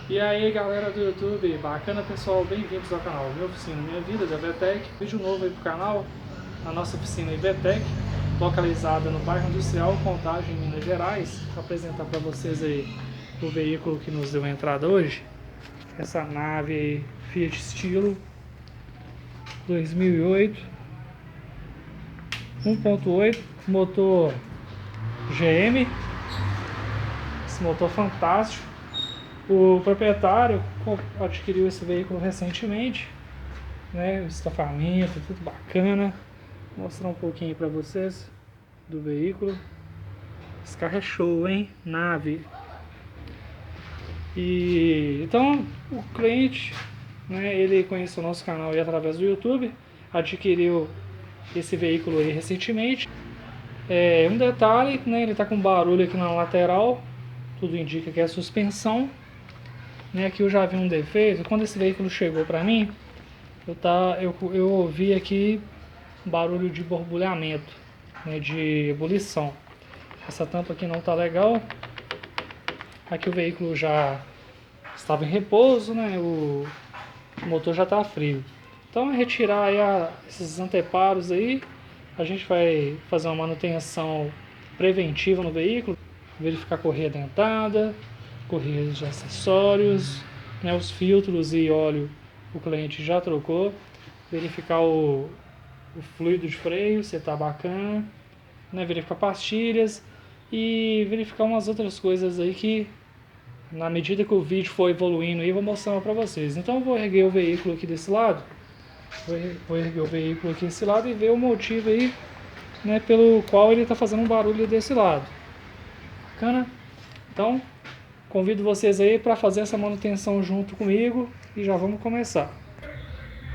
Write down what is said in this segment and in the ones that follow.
E aí galera do YouTube, bacana pessoal, bem-vindos ao canal Minha Oficina Minha Vida da VTEC. Vídeo novo aí pro canal, a nossa oficina VTEC, localizada no bairro Industrial, Contagem, Minas Gerais. Vou apresentar para vocês aí o veículo que nos deu a entrada hoje. Essa nave aí, Fiat Stilo 2008, 1.8, motor GM, esse motor fantástico. O proprietário adquiriu esse veículo recentemente, né? O estofamento, tudo bacana. Vou mostrar um pouquinho para vocês do veículo. Esse carro é show, hein? Nave. E então o cliente, né? Ele conheceu o nosso canal aí através do YouTube, adquiriu esse veículo aí recentemente. Um detalhe, né? Ele tá com barulho aqui na lateral. Tudo indica que é a suspensão. Aqui eu já vi um defeito. Quando esse veículo chegou para mim, eu ouvi aqui barulho de borbulhamento, né, de ebulição. Essa tampa aqui não tá legal. Aqui o veículo já estava em repouso, né, o motor já tá frio. Então é retirar aí esses anteparos aí. A gente vai fazer uma manutenção preventiva no veículo, verificar a correia dentada, correias de acessórios, né, os filtros e óleo o cliente já trocou, verificar o fluido de freio, se está bacana, né, verificar pastilhas e verificar umas outras coisas aí que na medida que o vídeo for evoluindo aí, eu vou mostrar para vocês. Então eu vou erguer o veículo aqui desse lado, vou erguer o veículo aqui desse lado e ver o motivo aí, né, pelo qual ele está fazendo um barulho desse lado. Bacana? Então convido vocês aí para fazer essa manutenção junto comigo e já vamos começar.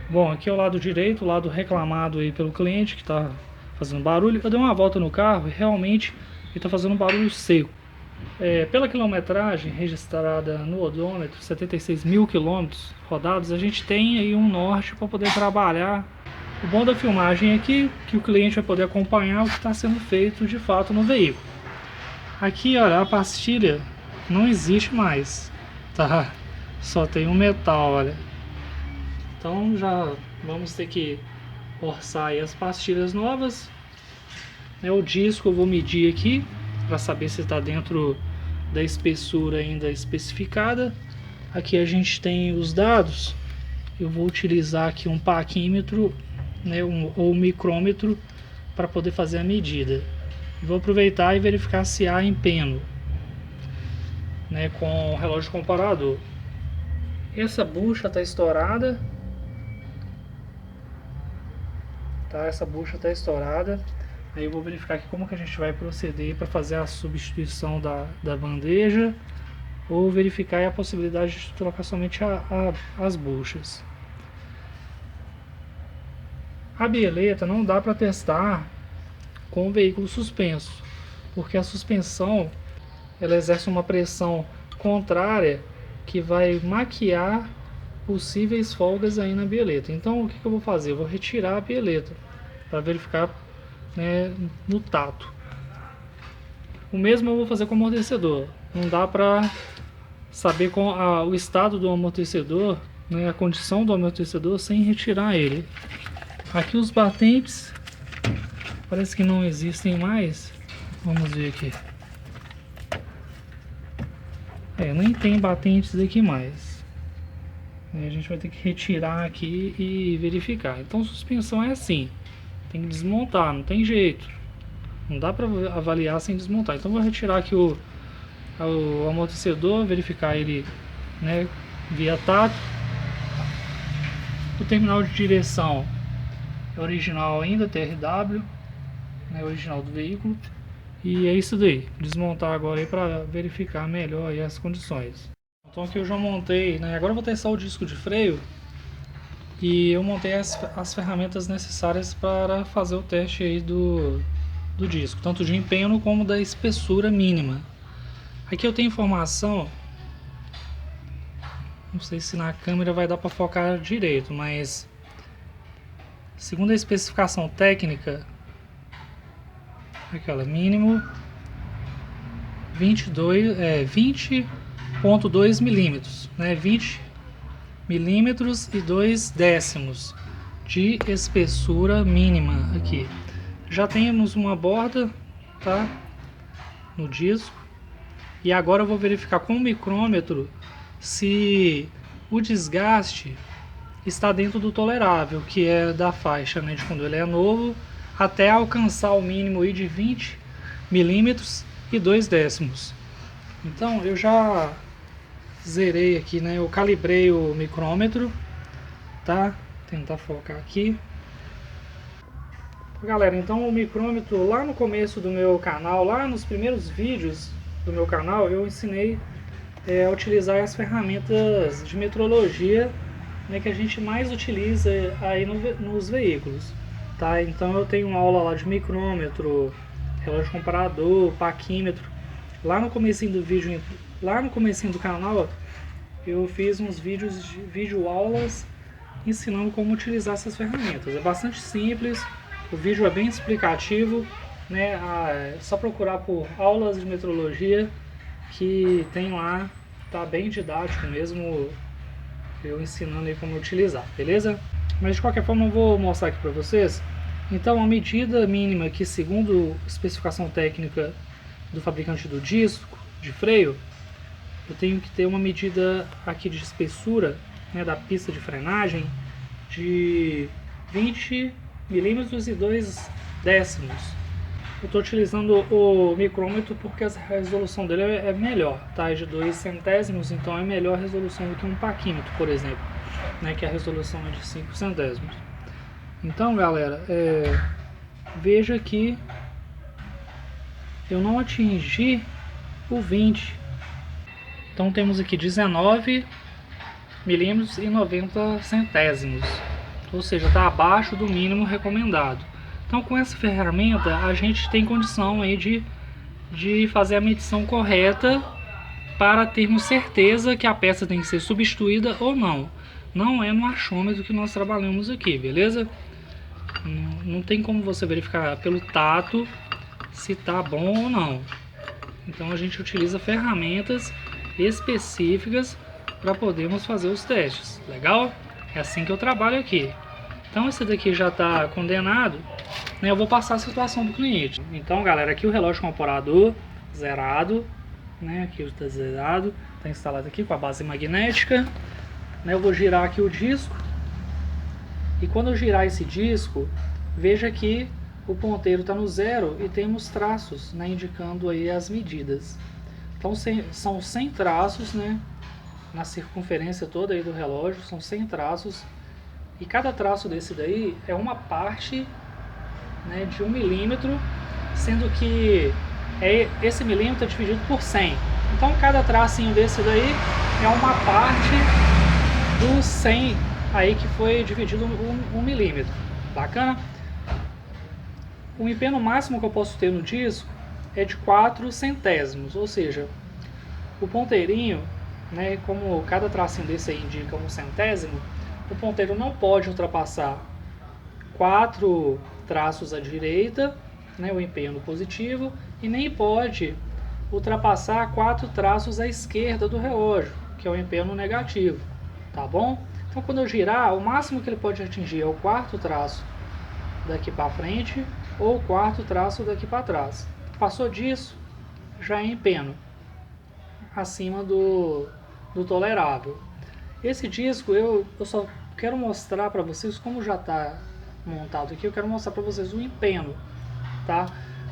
Bom, aqui é o lado direito, o lado reclamado aí pelo cliente que está fazendo barulho. Eu dei uma volta no carro e realmente ele está fazendo um barulho seco. Pela quilometragem registrada no odômetro, 76 mil quilômetros rodados, a gente tem aí um norte para poder trabalhar. O bom da filmagem aqui é que o cliente vai poder acompanhar o que está sendo feito de fato no veículo. Aqui, olha, a pastilha não existe mais, tá? Só tem um metal, olha. Então já vamos ter que orçar aí as pastilhas novas. O disco eu vou medir aqui para saber se está dentro da espessura ainda especificada. Aqui a gente tem os dados. Eu vou utilizar aqui um paquímetro, né, ou micrômetro para poder fazer a medida. Vou aproveitar e verificar se há empeno, né, com o relógio comparador. Essa bucha está estourada, tá? Essa bucha está estourada. Aí eu vou verificar aqui como que a gente vai proceder para fazer a substituição da bandeja, ou verificar a possibilidade de trocar somente as buchas. A bieleta não dá para testar com o veículo suspenso, porque a suspensão ela exerce uma pressão contrária que vai maquiar possíveis folgas aí na bieleta. Então o que eu vou fazer? Eu vou retirar a bieleta para verificar, né, no tato. O mesmo eu vou fazer com o amortecedor. Não dá para saber o estado do amortecedor, né, a condição do amortecedor sem retirar ele. Aqui os batentes parece que não existem mais. Vamos ver aqui. Nem tem batentes aqui mais. A gente vai ter que retirar aqui e verificar. Então suspensão é assim, tem que desmontar, não tem jeito. Não dá para avaliar sem desmontar. Então vou retirar aqui o amortecedor, verificar ele, né, via tato. O terminal de direção é original ainda, TRW, né, original do veículo. E é isso daí, desmontar agora aí para verificar melhor aí as condições. Então aqui eu já montei, né, agora eu vou testar o disco de freio. E eu montei as ferramentas necessárias para fazer o teste aí do disco, tanto de empenho como da espessura mínima. Aqui eu tenho informação, não sei se na câmera vai dar para focar direito, mas segundo a especificação técnica, aquela mínimo 20 20,2 milímetros, né? 20 milímetros e 2 décimos de espessura mínima aqui. Já temos uma borda, tá? No disco. E agora eu vou verificar com o micrômetro se o desgaste está dentro do tolerável, que é da faixa, né, de quando ele é novo, até alcançar o mínimo aí de 20 milímetros e 2 décimos. Então eu já zerei aqui, né? Eu calibrei o micrômetro, tá? Tentar focar aqui. Galera, então o micrômetro lá no começo do meu canal, lá nos primeiros vídeos do meu canal, eu ensinei a utilizar as ferramentas de metrologia, né, que a gente mais utiliza aí nos veículos, tá? Então eu tenho uma aula lá de micrômetro, relógio comparador, paquímetro. Lá no comecinho do vídeo, lá no comecinho do canal, eu fiz uns vídeos de videoaulas ensinando como utilizar essas ferramentas. É bastante simples, o vídeo é bem explicativo, né? É só procurar por aulas de metrologia que tem lá, tá bem didático mesmo, eu ensinando aí como utilizar, beleza? Mas de qualquer forma eu vou mostrar aqui para vocês. Então a medida mínima que, segundo a especificação técnica do fabricante do disco de freio, eu tenho que ter uma medida aqui de espessura, né, da pista de frenagem de 20 milímetros e 2 décimos. Eu estou utilizando o micrômetro porque a resolução dele é melhor, tá? É de 2 centésimos, então é melhor resolução do que um paquímetro, por exemplo, né, que a resolução é de 5 centésimos. Então, galera, veja que eu não atingi o 20. Então temos aqui 19 milímetros e 90 centésimos, ou seja, está abaixo do mínimo recomendado. Então com essa ferramenta a gente tem condição aí de fazer a medição correta para termos certeza que a peça tem que ser substituída ou não. Não é no achômetro que nós trabalhamos aqui, beleza? Não tem como você verificar pelo tato se tá bom ou não. Então a gente utiliza ferramentas específicas para podermos fazer os testes. Legal? É assim que eu trabalho aqui. Então esse daqui já está condenado, né? Eu vou passar a situação do cliente. Então, galera, aqui o relógio comparador zerado, né? Aqui está zerado, está instalado aqui com a base magnética, né? Eu vou girar aqui o disco. E quando eu girar esse disco, veja que o ponteiro está no zero e temos traços, né, indicando aí as medidas. Então são 100 traços, né, na circunferência toda aí do relógio, são 100 traços. E cada traço desse daí é uma parte, né, de 1 milímetro, sendo que esse milímetro é dividido por 100. Então cada tracinho desse daí é uma parte dos 100 aí que foi dividido 1 milímetro. Bacana? O empenho máximo que eu posso ter no disco é de 4 centésimos, ou seja, o ponteirinho, né, como cada tracinho desse aí indica 1 centésimo, o ponteiro não pode ultrapassar 4 traços à direita, né, o empenho no positivo, e nem pode ultrapassar 4 traços à esquerda do relógio, que é o empenho no negativo, tá bom? Então quando eu girar, o máximo que ele pode atingir é o 4º traço daqui para frente ou o 4º traço daqui para trás. Passou disso, já é empenho acima do tolerável. Esse disco eu só quero mostrar para vocês como já está montado aqui. Eu quero mostrar para vocês o empenho, tá?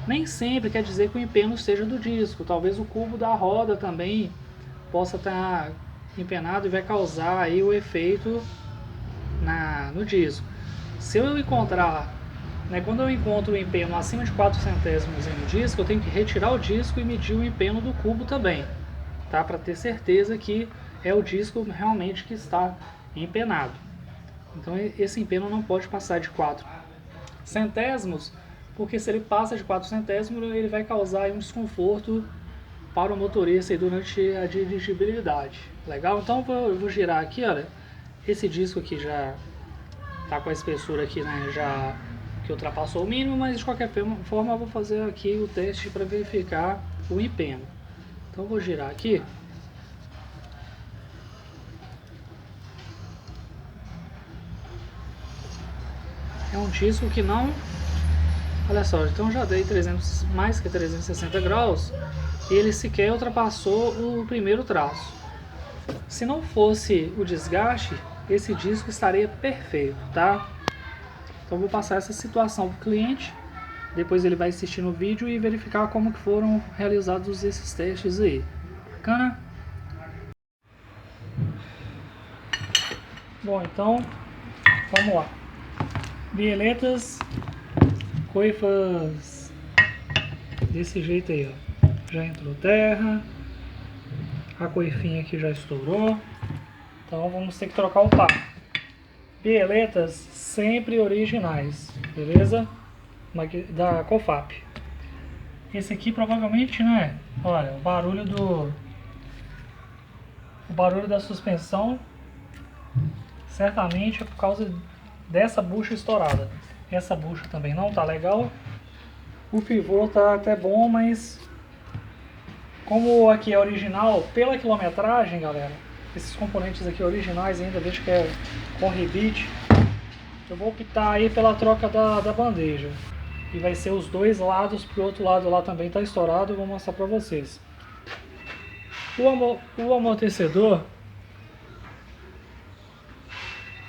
Nem sempre quer dizer que o empenho seja do disco. Talvez o cubo da roda também possa estar empenado e vai causar aí o efeito no disco. Se eu encontrar, né, quando eu encontro o empenho acima de 4 centésimos no disco, eu tenho que retirar o disco e medir o empenho do cubo também, tá? Para ter certeza que é o disco realmente que está empenado. Então esse empenho não pode passar de 4 centésimos, porque se ele passa de 4 centésimos, ele vai causar um desconforto para o motorista aí durante a dirigibilidade. Legal? Então eu vou girar aqui, olha. Esse disco aqui já está com a espessura aqui, né, já que ultrapassou o mínimo, mas de qualquer forma eu vou fazer aqui o teste para verificar o empenho. Então eu vou girar aqui. É um disco que não... Olha só, então já dei mais que 360 graus e ele sequer ultrapassou o primeiro traço. Se não fosse o desgaste, esse disco estaria perfeito, tá? Então eu vou passar essa situação para o cliente, depois ele vai assistir no vídeo e verificar como que foram realizados esses testes aí. Bacana? Bom, então vamos lá. Bieletas, coifas desse jeito aí, ó. Já entrou terra, a coifinha aqui já estourou, então vamos ter que trocar o par. Bieletas sempre originais, beleza? Da Cofap. Esse aqui provavelmente, né? Olha, o barulho da suspensão certamente é por causa dessa bucha estourada. Essa bucha também não tá legal. O pivô tá até bom, mas como aqui é original, pela quilometragem, galera, esses componentes aqui originais ainda, vejo que é com rebite, eu vou optar aí pela troca da bandeja. E vai ser os dois lados, porque o outro lado lá também tá estourado, eu vou mostrar pra vocês. O amortecedor,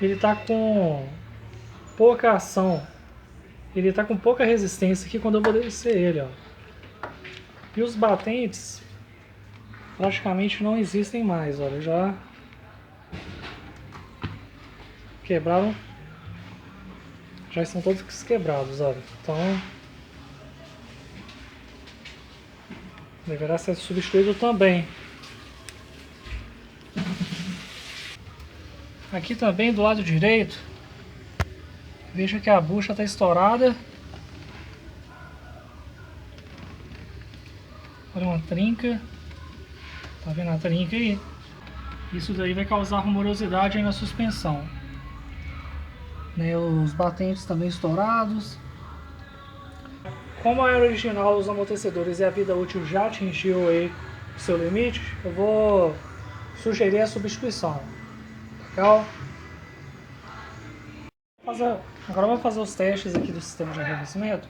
ele tá com pouca ação, ele tá com pouca resistência aqui quando eu vou descer ele, ó. E os batentes praticamente não existem mais, olha, já quebraram, já estão todos quebrados, olha. Então deverá ser substituído também. Aqui também do lado direito, veja que a bucha está estourada. Olha uma trinca. Tá vendo a trinca aí? Isso daí vai causar rumorosidade aí na suspensão. Né, os batentes também estourados. Como é original os amortecedores e a vida útil já atingiu aí o seu limite, eu vou sugerir a substituição. Legal? Agora eu vou fazer os testes aqui do sistema de arrefecimento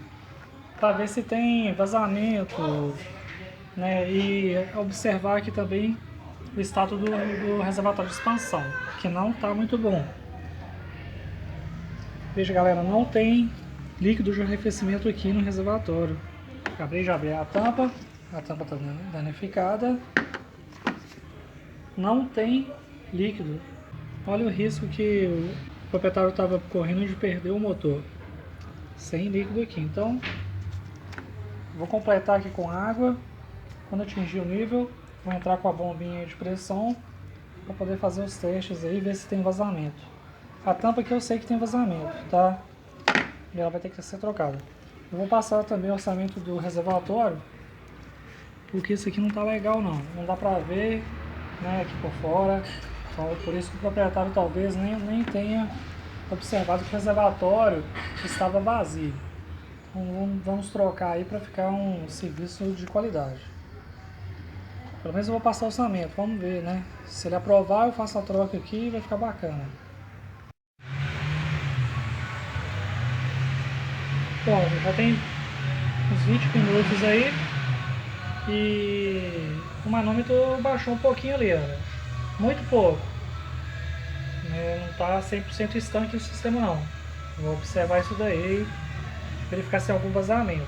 para ver se tem vazamento, né, e observar aqui também o status do reservatório de expansão, que não está muito bom. Veja, galera, não tem líquido de arrefecimento aqui no reservatório. Acabei de abrir a tampa está danificada, não tem líquido. Olha o risco que o proprietário estava correndo de perder o motor sem líquido aqui. Então vou completar aqui com água. Quando atingir o nível, vou entrar com a bombinha de pressão para poder fazer os testes aí e ver se tem vazamento. A tampa aqui eu sei que tem vazamento, tá? E ela vai ter que ser trocada. Eu vou passar também o orçamento do reservatório, porque isso aqui não tá legal não dá pra ver, né, aqui por fora. Então, por isso que o proprietário talvez nem tenha observado que o reservatório estava vazio. Então vamos trocar aí para ficar um serviço de qualidade. Pelo menos eu vou passar o orçamento, vamos ver, né? Se ele aprovar, eu faço a troca aqui e vai ficar bacana. Bom, já tem uns 20 minutos aí e o manômetro baixou um pouquinho ali, olha. Muito pouco. Não está 100% estanque o sistema não. Vou observar isso daí e verificar se tem algum vazamento.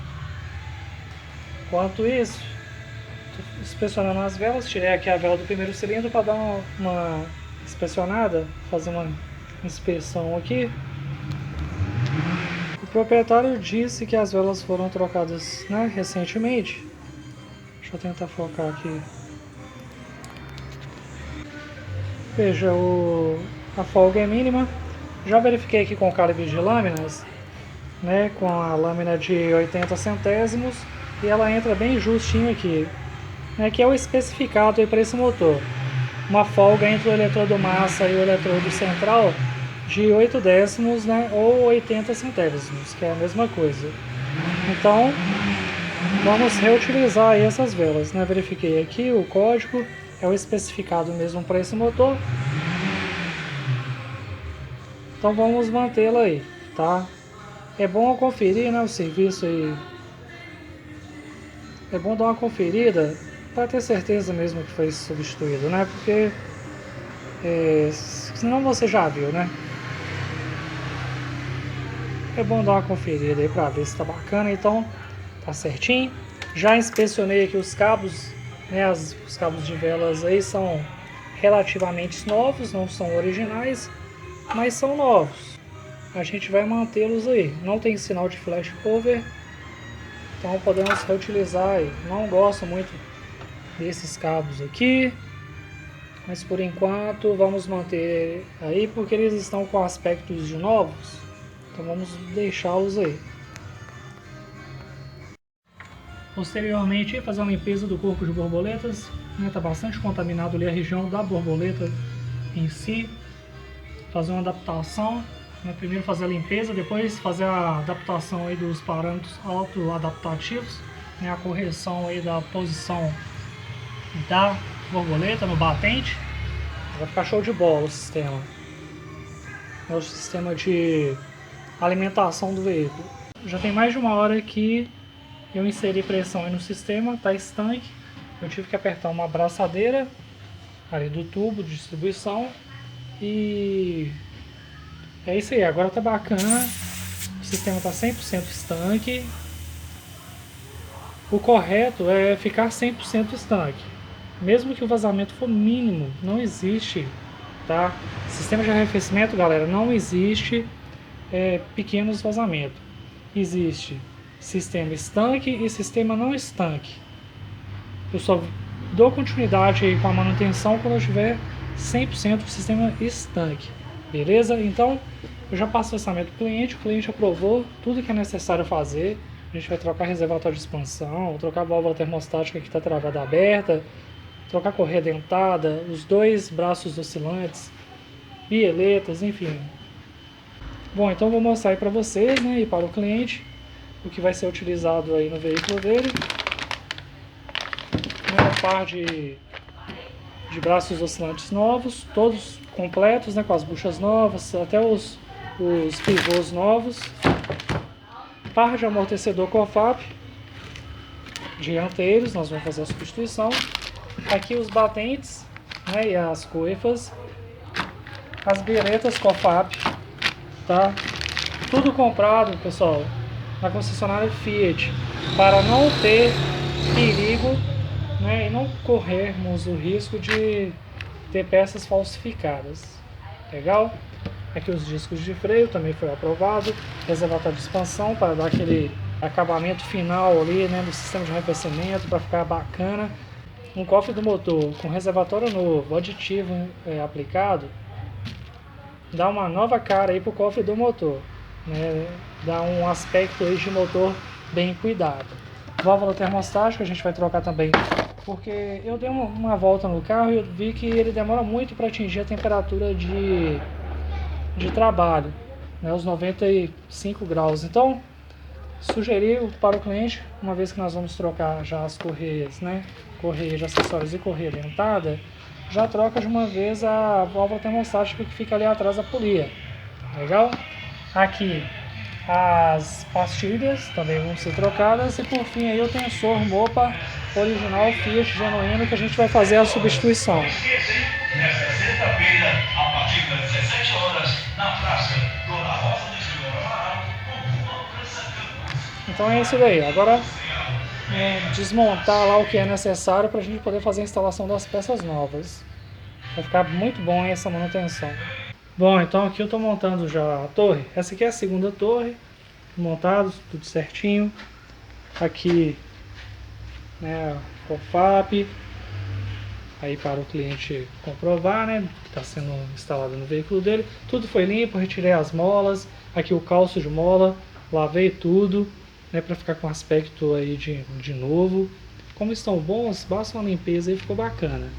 Enquanto isso, estou inspecionando as velas. Tirei aqui a vela do primeiro cilindro para dar uma inspecionada, fazer uma inspeção aqui. O proprietário disse que as velas foram trocadas, né, recentemente. Deixa eu tentar focar aqui. Veja, a folga é mínima. Já verifiquei aqui com o calibre de lâminas, né, com a lâmina de 80 centésimos, e ela entra bem justinho aqui, né, que é o especificado para esse motor. Uma folga entre o eletrodo massa e o eletrodo central de 8 décimos, né, ou 80 centésimos, que é a mesma coisa. Então vamos reutilizar aí essas velas, né? Verifiquei aqui o código, é o especificado mesmo para esse motor. Então vamos mantê-la aí, tá? é bom conferir, né, o serviço aí. É bom dar uma conferida para ter certeza mesmo que foi substituído, né? Porque senão você já viu, né? É bom dar uma conferida aí para ver se tá bacana, então tá certinho. Já inspecionei aqui os cabos, né? Os cabos de velas aí são relativamente novos, não são originais, mas são novos. A gente vai mantê-los aí. Não tem sinal de flash cover, então podemos reutilizar aí. Não gosto muito desses cabos aqui, mas por enquanto vamos manter aí porque eles estão com aspectos de novos, então vamos deixá-los aí. Posteriormente, fazer uma limpeza do corpo de borboletas, né? Tá bastante contaminado ali a região da borboleta em si. Fazer uma adaptação, né? Primeiro fazer a limpeza, depois fazer a adaptação aí dos parâmetros autoadaptativos, né? A correção aí da posição da borboleta no batente. Vai ficar show de bola o sistema. É o sistema de alimentação do veículo. Já tem mais de uma hora que eu inseri pressão aí no sistema, tá estanque. Eu tive que apertar uma abraçadeira ali do tubo de distribuição. E é isso aí, agora tá bacana. O sistema tá 100% estanque. O correto é ficar 100% estanque. Mesmo que o vazamento for mínimo, não existe, tá? Sistema de arrefecimento, galera, não existe pequenos vazamentos. Existe sistema estanque e sistema não estanque. Eu só dou continuidade aí com a manutenção quando eu tiver 100% do sistema estanque. Beleza? Então, eu já passo o orçamento pro cliente, o cliente aprovou tudo que é necessário fazer. A gente vai trocar reservatório de expansão, trocar a válvula termostática que está travada aberta, trocar correia dentada, os dois braços oscilantes, bieletas, enfim. Bom, então vou mostrar aí para vocês, né, e para o cliente, o que vai ser utilizado aí no veículo dele. Um par de braços oscilantes novos, todos completos, né, com as buchas novas, até os pivôs novos. Par de amortecedor COFAP dianteiros, nós vamos fazer a substituição. Aqui os batentes, né, e as coifas. As bieletas COFAP, tá? Tudo comprado, pessoal, na concessionária Fiat, para não ter perigo, né, e não corrermos o risco de ter peças falsificadas. Legal? Aqui os discos de freio também foi aprovado. Reservatório de expansão para dar aquele acabamento final ali, né, do sistema de arrefecimento, para ficar bacana. Um cofre do motor com reservatório novo, aditivo aplicado, dá uma nova cara aí pro cofre do motor, né? Dá um aspecto aí de motor bem cuidado. Válvula termostática a gente vai trocar também, porque eu dei uma volta no carro e eu vi que ele demora muito para atingir a temperatura de trabalho, né? Os 95 graus. Então, sugeri para o cliente, uma vez que nós vamos trocar já as correias, né? Correia de acessórios e correia dentada, já troca de uma vez a válvula termostática que fica ali atrás da polia. Legal? Aqui as pastilhas também vão ser trocadas e por fim aí o tensor MOPA original Fiat genuíno que a gente vai fazer a substituição. Nesta sexta-feira, a partir das 17 horas, na Praça Dona Rosa de Senhor Amaral, com França Campos. Então é isso daí. Agora desmontar lá o que é necessário para a gente poder fazer a instalação das peças novas. Vai ficar muito bom essa manutenção. Bom, então aqui eu estou montando já a torre. Essa aqui é a segunda torre, montados, tudo certinho. Aqui, né, COFAP, aí para o cliente comprovar, né, que está sendo instalado no veículo dele. Tudo foi limpo, retirei as molas, aqui o calço de mola, lavei tudo, né, para ficar com aspecto aí de novo. Como estão bons, basta uma limpeza e ficou bacana.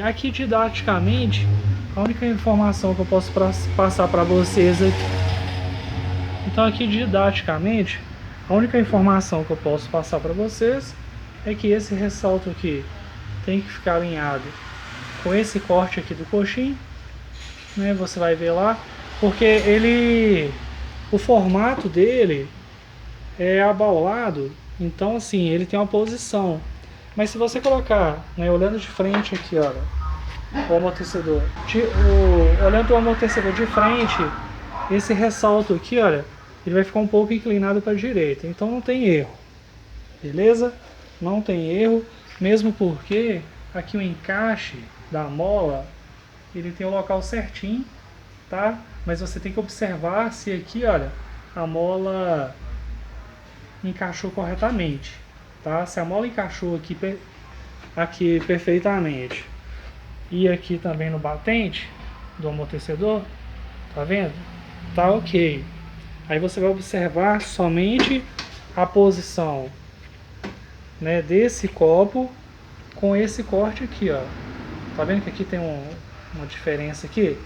Aqui didaticamente, a única informação que eu posso passar para vocês aqui. Então aqui didaticamente, a única informação que eu posso passar para vocês é que esse ressalto aqui tem que ficar alinhado com esse corte aqui do coxim, né? Você vai ver lá, porque ele O formato dele é abaulado, então assim, ele tem uma posição. Mas se você colocar, né, olhando de frente aqui, olha, o amortecedor, olhando o amortecedor de frente, esse ressalto aqui, olha, ele vai ficar um pouco inclinado para a direita, então não tem erro, beleza? Não tem erro, mesmo porque aqui o encaixe da mola, ele tem o local certinho, tá? Mas você tem que observar se aqui, olha, a mola encaixou corretamente, tá? Se a mola encaixou aqui perfeitamente e aqui também no batente do amortecedor, tá vendo? Tá ok. Aí você vai observar somente a posição, né, desse copo com esse corte aqui, ó. Tá vendo que aqui tem uma diferença aqui?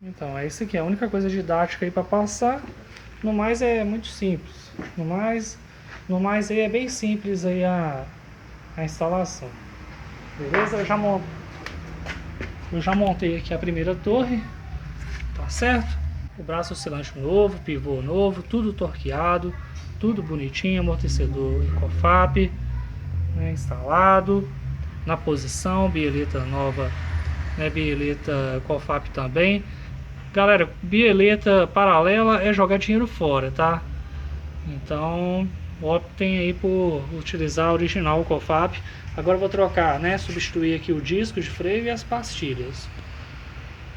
Então, é isso aqui, a única coisa didática aí para passar. No mais é muito simples. No mais aí é bem simples aí a instalação. Beleza? Eu já montei aqui a primeira torre, tá certo? O braço oscilante novo, pivô novo, tudo torqueado, tudo bonitinho, amortecedor Ecofap, né, instalado, na posição, bieleta nova, né, bieleta Ecofap também. Galera, bieleta paralela é jogar dinheiro fora, tá? Então, optem aí por utilizar a original Ecofap. Agora eu vou trocar, né, substituir aqui o disco de freio e as pastilhas,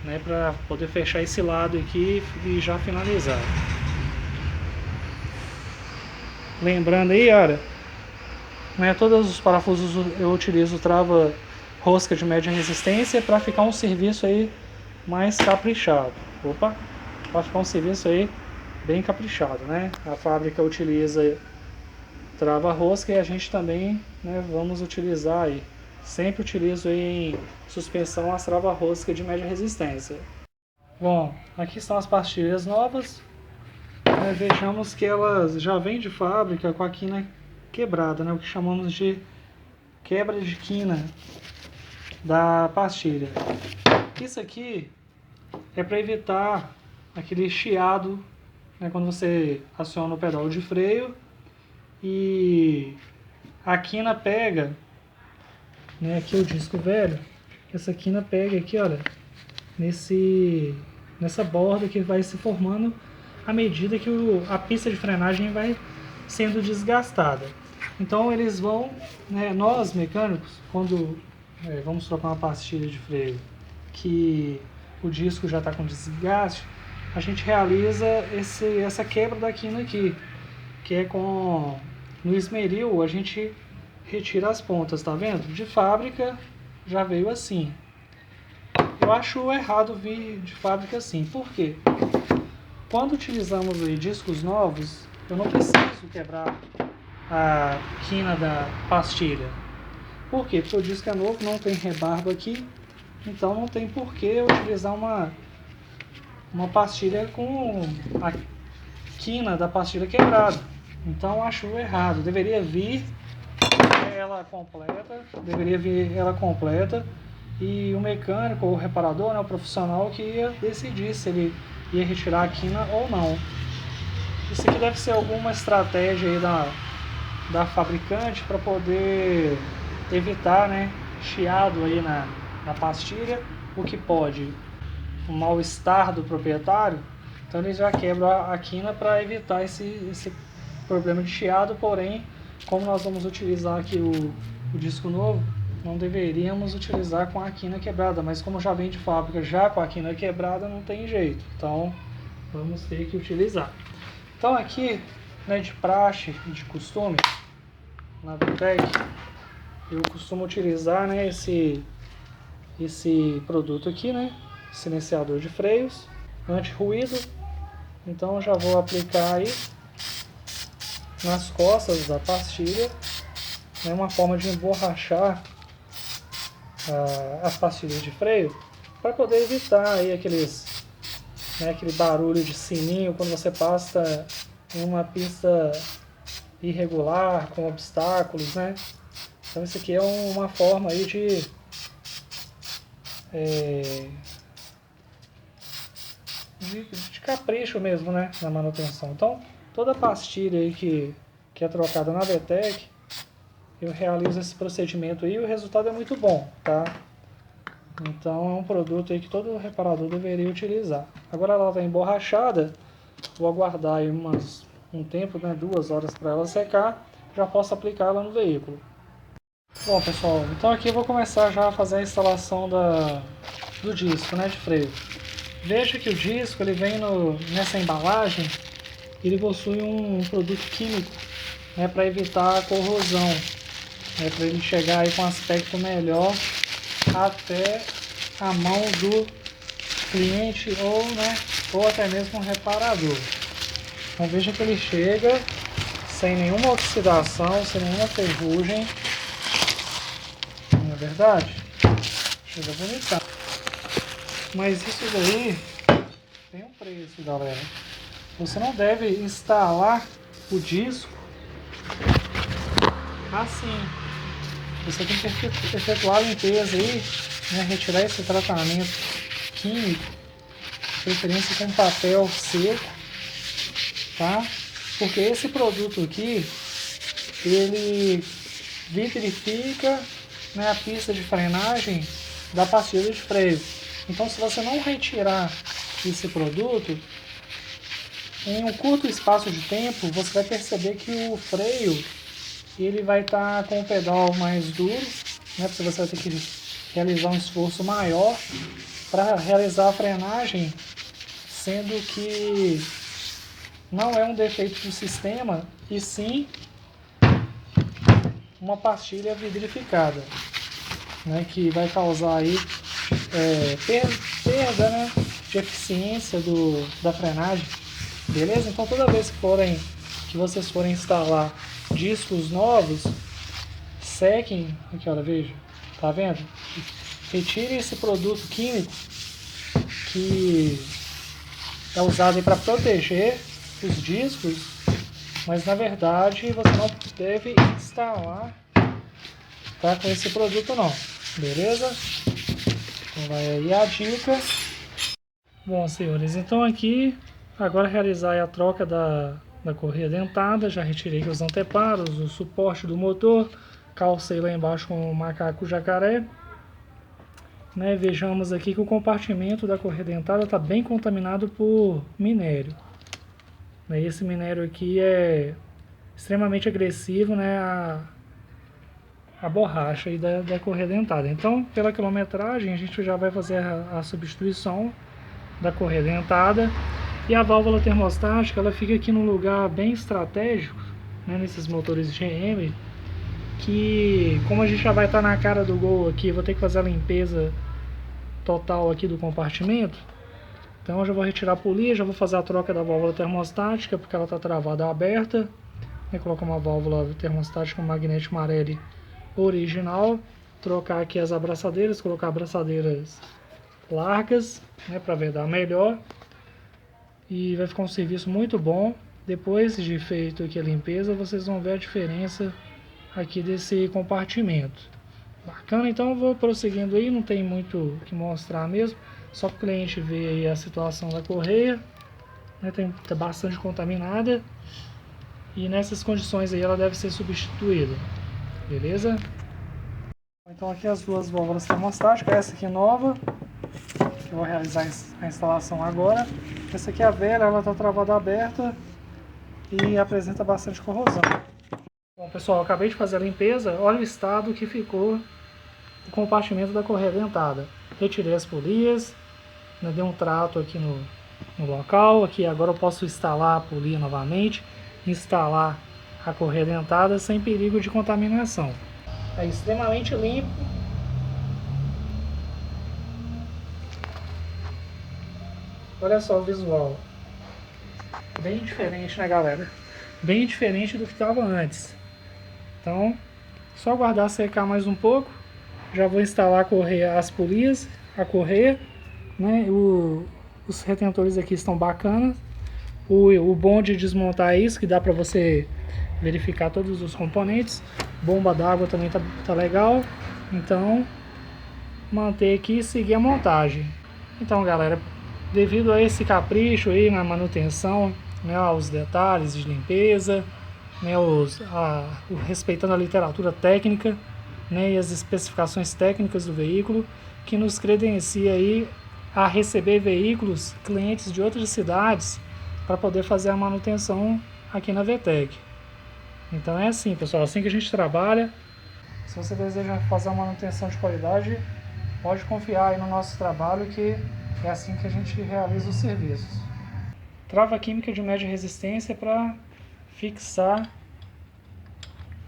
né, para poder fechar esse lado aqui e já finalizar. Lembrando aí, olha, né, todos os parafusos eu utilizo trava rosca de média resistência para ficar um serviço aí mais caprichado. Opa, para ficar um serviço aí bem caprichado, né? A fábrica utiliza trava rosca e a gente também, né, vamos utilizar aí. Sempre utilizo aí em suspensão as trava rosca de média resistência. Bom, aqui estão as pastilhas novas. Vejamos que elas já vêm de fábrica com a quina quebrada, né? O que chamamos de quebra de quina da pastilha. Isso aqui é para evitar aquele chiado, né, quando você aciona o pedal de freio e a quina pega, né, aqui o disco velho, essa quina pega aqui, olha, nessa borda que vai se formando à medida que a pista de frenagem vai sendo desgastada. Então eles vão, né, nós mecânicos, quando vamos trocar uma pastilha de freio que o disco já está com desgaste, a gente realiza essa quebra da quina aqui, que é no esmeril a gente retira as pontas, tá vendo? De fábrica já veio assim. Eu acho errado vir de fábrica assim, por quê? Quando utilizamos aí discos novos, eu não preciso quebrar a quina da pastilha. Por quê? Porque o disco é novo, não tem rebarba aqui, então não tem por que eu utilizar uma pastilha com a quina da pastilha quebrada. Então acho errado, deveria vir ela completa e o mecânico ou o reparador, né, o profissional que ia decidir se ele ia retirar a quina ou não. Isso aqui deve ser alguma estratégia aí da fabricante para poder evitar, né, chiado aí na pastilha, o que pode o mal-estar do proprietário. Então eles já quebram a quina para evitar esse problema de chiado. Porém, como nós vamos utilizar aqui o disco novo, não deveríamos utilizar com a quina quebrada, mas como já vem de fábrica já com a quina quebrada, não tem jeito, então vamos ter que utilizar. Então aqui, né, de praxe e de costume, na VTEC, eu costumo utilizar, né, esse produto aqui, né, silenciador de freios, anti-ruído. Então já vou aplicar aí nas costas da pastilha, né, uma forma de emborrachar as pastilhas de freio, para poder evitar aí aquele barulho de sininho quando você passa em uma pista irregular, com obstáculos, né? Então isso aqui é uma forma aí de de capricho mesmo, né, na manutenção. Então, toda pastilha aí que é trocada na VTEC, eu realizo esse procedimento aí e o resultado é muito bom, tá? Então é um produto aí que todo reparador deveria utilizar. Agora ela está emborrachada, vou aguardar aí um tempo, né, 2 horas para ela secar, já posso aplicar ela no veículo. Bom pessoal, então aqui eu vou começar já a fazer a instalação do disco, né, de freio. Veja que o disco ele vem nessa embalagem, ele possui um produto químico, né, para evitar a corrosão, né, para ele chegar aí com um aspecto melhor até a mão do cliente ou até mesmo um reparador. Então veja que ele chega sem nenhuma oxidação, sem nenhuma ferrugem, não é verdade? Chega bonitão. Mas isso daí tem um preço, galera. Você não deve instalar o disco assim. Você tem que efetuar a limpeza aí, né, retirar esse tratamento químico, de preferência com papel seco, tá? Porque esse produto aqui, ele vitrifica, né, a pista de frenagem da pastilha de freio. Então, se você não retirar esse produto, em um curto espaço de tempo, você vai perceber que o freio ele vai estar com o pedal mais duro, né, porque você vai ter que realizar um esforço maior para realizar a frenagem, sendo que não é um defeito do sistema, e sim uma pastilha vidrificada, né, que vai causar aí perda, né, de eficiência da frenagem, beleza? Então toda vez que vocês forem instalar discos novos, sequem, aqui olha, veja, tá vendo? Retire esse produto químico que é usado para proteger os discos, mas na verdade você não deve instalar, tá, com esse produto não, beleza? Então vai aí a dica. Bom, senhores, então aqui agora realizar a troca da correia dentada. Já retirei aqui os anteparos, o suporte do motor, calcei lá embaixo com o macaco jacaré, né? Vejamos aqui que o compartimento da correia dentada está bem contaminado por minério, né? Esse minério aqui é extremamente agressivo, né, a borracha aí da correia dentada. Então, pela quilometragem, a gente já vai fazer a substituição da correia dentada. E a válvula termostática, ela fica aqui num lugar bem estratégico, né, nesses motores GM, que como a gente já vai estar na cara do gol aqui, vou ter que fazer a limpeza total aqui do compartimento. Então eu já vou retirar a polia, já vou fazer a troca da válvula termostática, porque ela está travada aberta. Vou colocar uma válvula termostática magnético Marelli original, trocar aqui as abraçadeiras, colocar abraçadeiras largas, né, para vedar melhor. E vai ficar um serviço muito bom. Depois de feito aqui a limpeza, vocês vão ver a diferença aqui desse compartimento. Bacana, então eu vou prosseguindo aí, não tem muito o que mostrar mesmo, só para o cliente ver aí a situação da correia, né, tá bastante contaminada, e nessas condições aí ela deve ser substituída, beleza? Então aqui as duas válvulas termostáticas, essa aqui nova, eu vou realizar a instalação agora. Essa aqui é a velha, ela está travada aberta e apresenta bastante corrosão. Bom pessoal, eu acabei de fazer a limpeza, olha o estado que ficou o compartimento da correia dentada. Retirei as polias, né, dei um trato aqui no local. Aqui agora eu posso instalar a polia novamente, instalar a correia dentada sem perigo de contaminação. É extremamente limpo. Olha só o visual. Bem diferente, né, galera? Bem diferente do que estava antes. Então, só aguardar secar mais um pouco. Já vou instalar a correia, as polias, a correia, né? Os retentores aqui estão bacanas. O bom de desmontar é isso, que dá para você verificar todos os componentes. Bomba d'água também tá legal. Então, manter aqui e seguir a montagem. Então, galera, devido a esse capricho aí na manutenção, né, aos detalhes de limpeza, né, respeitando a literatura técnica, né, e as especificações técnicas do veículo, que nos credencia aí a receber veículos, clientes de outras cidades, para poder fazer a manutenção aqui na VTEC. Então é assim, pessoal, assim que a gente trabalha. Se você deseja fazer uma manutenção de qualidade, pode confiar aí no nosso trabalho, que é assim que a gente realiza os serviços. Trava química de média resistência para fixar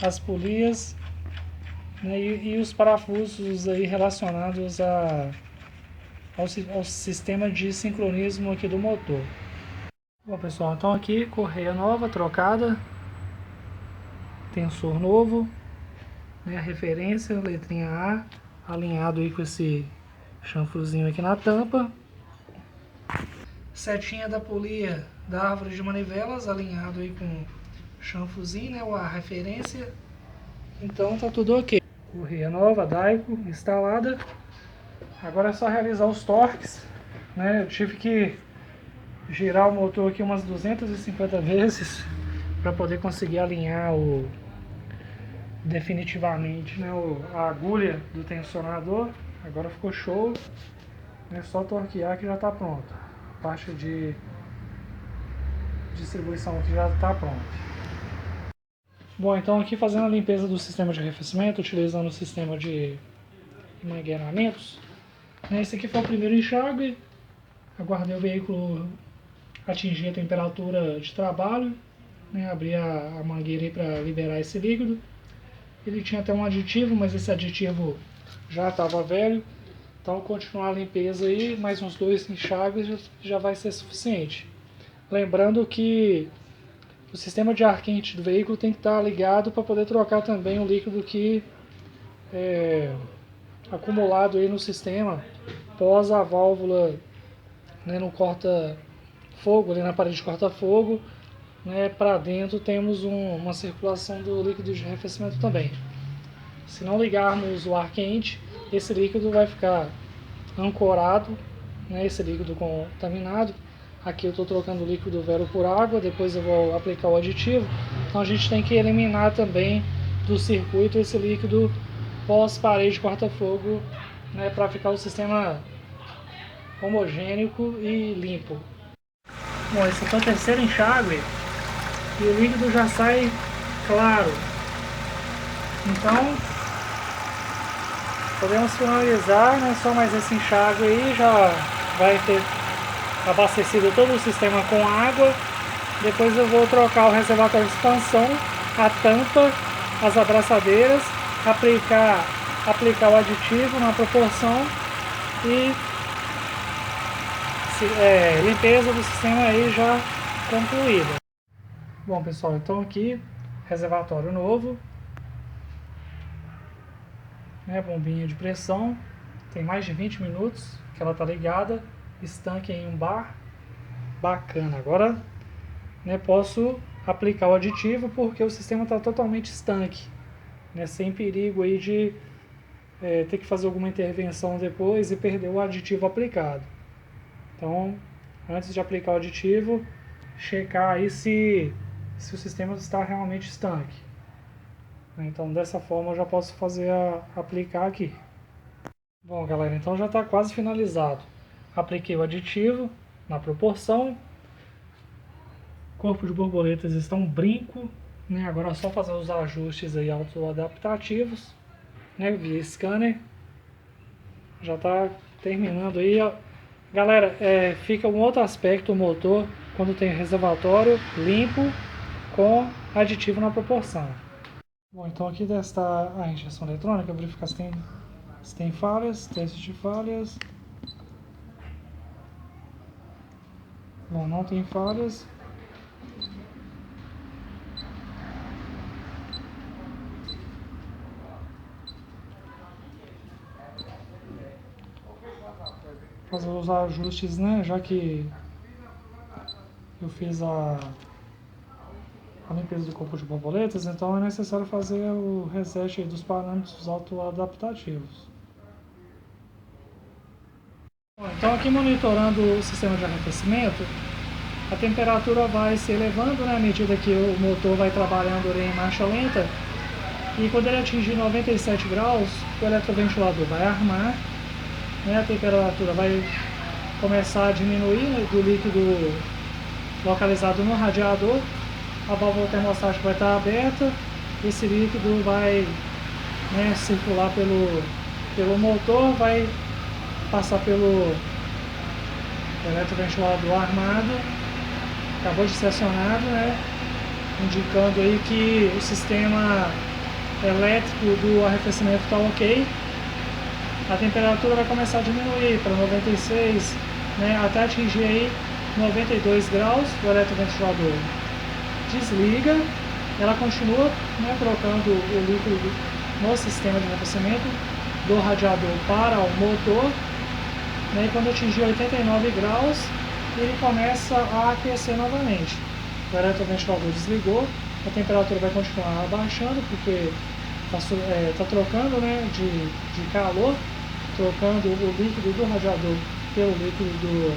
as polias, né, e os parafusos aí relacionados ao sistema de sincronismo aqui do motor. Bom, pessoal, então aqui correia nova, trocada, tensor novo, né, a referência, letrinha A, alinhado aí com esse chanfrozinho aqui na tampa. Setinha da polia da árvore de manivelas, alinhado aí com chanfrozinho, né, a referência. Então tá tudo ok. Correia nova, Daico, instalada. Agora é só realizar os torques, né? Eu tive que girar o motor aqui umas 250 vezes para poder conseguir alinhar definitivamente, né, a agulha do tensionador. Agora ficou show, é só torquear que já está pronto. A parte de distribuição aqui já está pronta. Bom, então aqui fazendo a limpeza do sistema de arrefecimento, utilizando o sistema de mangueiramentos. Esse aqui foi o primeiro enxágue. Aguardei o veículo atingir a temperatura de trabalho, né, abri a mangueira para liberar esse líquido. Ele tinha até um aditivo, mas esse aditivo já estava velho. Então continuar a limpeza aí, mais uns 2 enxágues já vai ser suficiente. Lembrando que o sistema de ar quente do veículo tem que estar ligado para poder trocar também o líquido que é acumulado aí no sistema pós a válvula, né, no corta-fogo, ali na parede de corta-fogo, né, para dentro temos uma circulação do líquido de arrefecimento também. Se não ligarmos o ar quente, esse líquido vai ficar ancorado, né, esse líquido contaminado. Aqui eu estou trocando o líquido velho por água, depois eu vou aplicar o aditivo. Então a gente tem que eliminar também do circuito esse líquido pós-parede corta-fogo, né, para ficar o sistema homogêneo e limpo. Bom, esse aqui é o terceiro enxágue e o líquido já sai claro. Então podemos finalizar, né, só mais esse enxágue aí, já vai ter abastecido todo o sistema com água. Depois eu vou trocar o reservatório de expansão, a tampa, as abraçadeiras, aplicar o aditivo na proporção e limpeza do sistema aí já concluída. Bom, pessoal, então aqui reservatório novo, né, bombinha de pressão, tem mais de 20 minutos que ela está ligada, estanque em um bar, bacana. Agora, né, posso aplicar o aditivo porque o sistema está totalmente estanque, né, sem perigo aí de ter que fazer alguma intervenção depois e perder o aditivo aplicado. Então, antes de aplicar o aditivo, checar aí se o sistema está realmente estanque. Então, dessa forma eu já posso aplicar aqui. Bom, galera, então já está quase finalizado. Apliquei o aditivo na proporção. Corpo de borboletas está um brinco, né? Agora é só fazer os ajustes aí autoadaptativos, né, via scanner. Já está terminando aí. Galera, fica um outro aspecto o motor quando tem reservatório limpo com aditivo na proporção. Bom, então aqui testar a injeção eletrônica, verificar se tem falhas, teste de falhas. Bom, não tem falhas. Fazer os ajustes, né, já que eu fiz a limpeza do corpo de borboletas, então é necessário fazer o reset dos parâmetros autoadaptativos. Então aqui monitorando o sistema de arrefecimento, a temperatura vai se elevando, né, à medida que o motor vai trabalhando em marcha lenta, e quando ele atingir 97 graus, o eletroventilador vai armar, né, a temperatura vai começar a diminuir, né, do líquido localizado no radiador, a válvula termostática vai estar aberta, esse líquido vai, né, circular pelo motor, vai passar pelo eletroventilador armado, acabou de ser acionado, né, indicando aí que o sistema elétrico do arrefecimento está ok. A temperatura vai começar a diminuir para 96, né, até atingir aí 92 graus. O eletroventilador desliga, ela continua, né, trocando o líquido no sistema de arrefecimento do radiador para o motor, né, e quando atingir 89 graus ele começa a aquecer novamente. O eletroventilador desligou, a temperatura vai continuar abaixando porque está trocando, né, de calor, trocando o líquido do radiador pelo líquido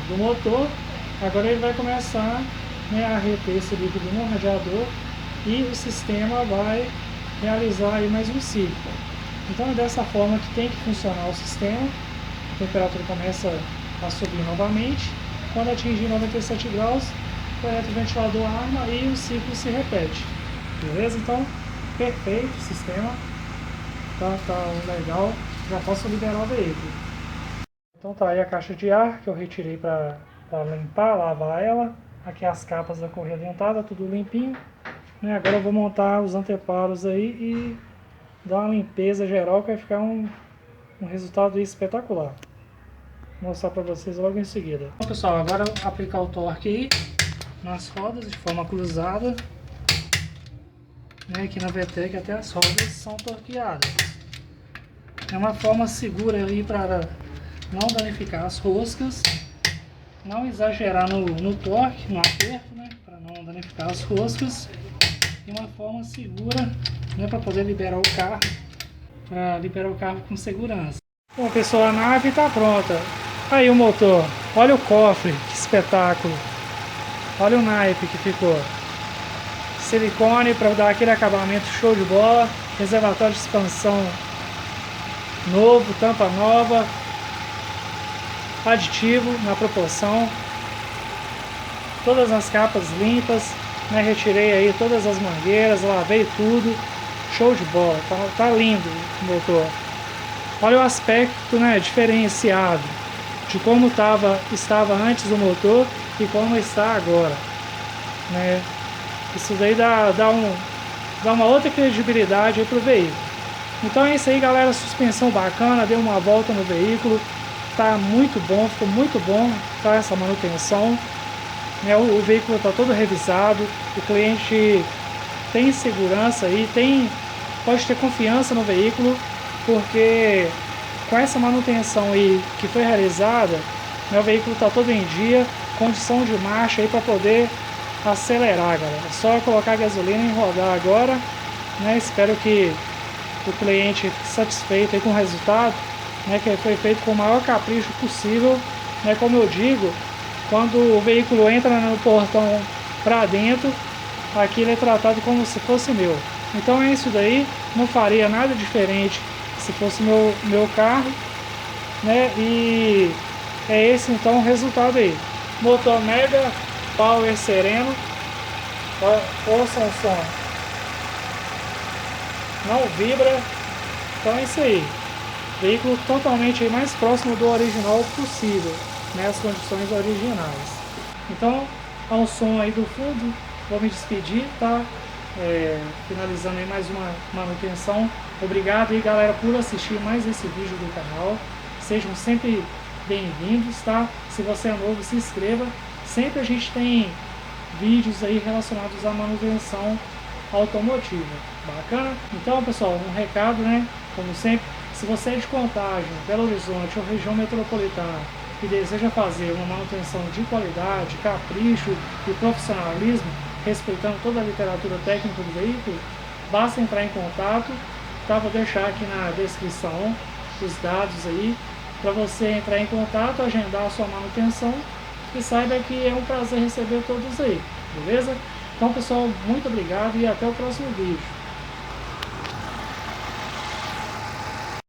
do motor. Agora ele vai começar, né, a reter esse líquido no radiador e o sistema vai realizar aí mais um ciclo. Então é dessa forma que tem que funcionar o sistema. A temperatura começa a subir novamente. Quando atingir 97 graus, o eletroventilador arma e o ciclo se repete. Beleza? Então, perfeito o sistema. Tá legal. Já posso liberar o veículo. Então tá aí a caixa de ar que eu retirei para limpar, lavar ela. Aqui as capas da correia dentada, tudo limpinho. Né? Agora eu vou montar os anteparos aí e dar uma limpeza geral que vai ficar um resultado espetacular. Vou mostrar para vocês logo em seguida. Bom, pessoal, agora eu vou aplicar o torque aí nas rodas de forma cruzada. Né? Aqui na VTEC até as rodas são torqueadas. É uma forma segura aí para não danificar as roscas, não exagerar no torque, no aperto, né, para não danificar as roscas, e uma forma segura, né, para poder liberar o carro com segurança. Bom, pessoal, a nave está pronta. Aí o motor, olha o cofre, que espetáculo. Olha o naipe que ficou. Silicone para dar aquele acabamento show de bola, reservatório de expansão novo, tampa nova, aditivo na proporção, todas as capas limpas, né? Retirei aí todas as mangueiras, lavei tudo, show de bola, tá lindo o motor. Olha o aspecto, né, diferenciado de como estava antes do motor e como está agora, né? Isso daí dá uma outra credibilidade para o veículo. Então é isso aí, galera, suspensão bacana, deu uma volta no veículo, tá muito bom, ficou muito bom, tá, essa manutenção, né? O veículo está todo revisado, o cliente tem segurança aí, pode ter confiança no veículo, porque com essa manutenção aí que foi realizada, né, o veículo está todo em dia, condição de marcha aí para poder acelerar, galera. É só colocar gasolina e rodar agora, né? Espero que o cliente fique satisfeito aí com o resultado, né, que foi feito com o maior capricho possível, né? Como eu digo, quando o veículo entra no portão para dentro, aqui ele é tratado como se fosse meu. Então é isso daí, não faria nada diferente se fosse meu carro, né? E é esse então o resultado aí. Motor Mega Power sereno, ouçam o som, não vibra. Então é isso aí, veículo totalmente mais próximo do original possível, né, as condições originais. Então, ao som aí do fundo, vou me despedir, tá? Finalizando aí mais uma manutenção. Obrigado aí, galera, por assistir mais esse vídeo do canal. Sejam sempre bem-vindos, tá? Se você é novo, se inscreva. Sempre a gente tem vídeos aí relacionados à manutenção automotiva. Bacana? Então, pessoal, um recado, né? Como sempre, se você é de Contagem, Belo Horizonte ou região metropolitana e deseja fazer uma manutenção de qualidade, capricho e profissionalismo, respeitando toda a literatura técnica do veículo, basta entrar em contato, tá? Vou deixar aqui na descrição os dados aí, para você entrar em contato, agendar a sua manutenção e saiba que é um prazer receber todos aí, beleza? Então pessoal, muito obrigado e até o próximo vídeo.